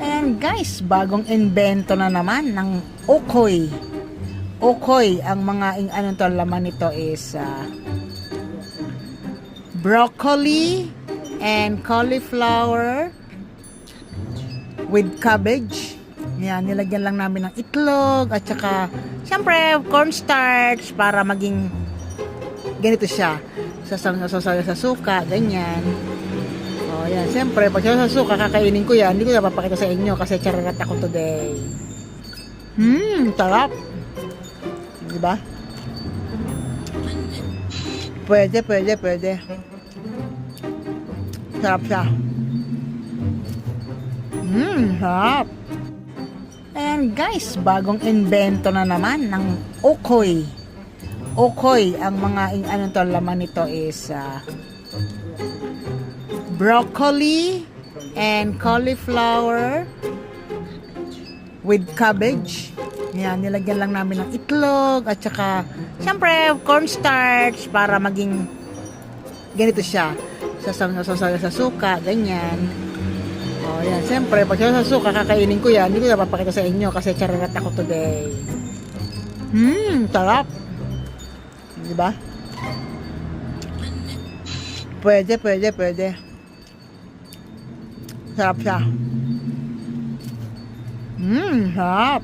And guys, bagong invento na naman ng ukoy. Ukoy, ang mga ano to, laman nito is broccoli and cauliflower with cabbage. Yan, nilagyan lang namin ng itlog at saka syempre cornstarch para maging ganito siya. Sasaw sa suka, ganyan. O yan, syempre pag sa suka kakainin ko yan. Hindi ko napapakita sa inyo kasi chararat ako today. Sarap. Diba? Pwede. Sarap siya. Sarap. And guys, bagong invento na naman ng ukoy. Ukoy, ang mga ano to, laman nito is broccoli and cauliflower with cabbage. Yan, nilagyan lang namin ng itlog at saka syempre cornstarch para maging ganito siya. Sasaw sa suka, ganyan. O yan, syempre pag sa suka kakainin ko yan. Hindi ko napapakita sa inyo kasi chararat ako today. Sarap. Diba? Pwede. Sarap siya. Sarap.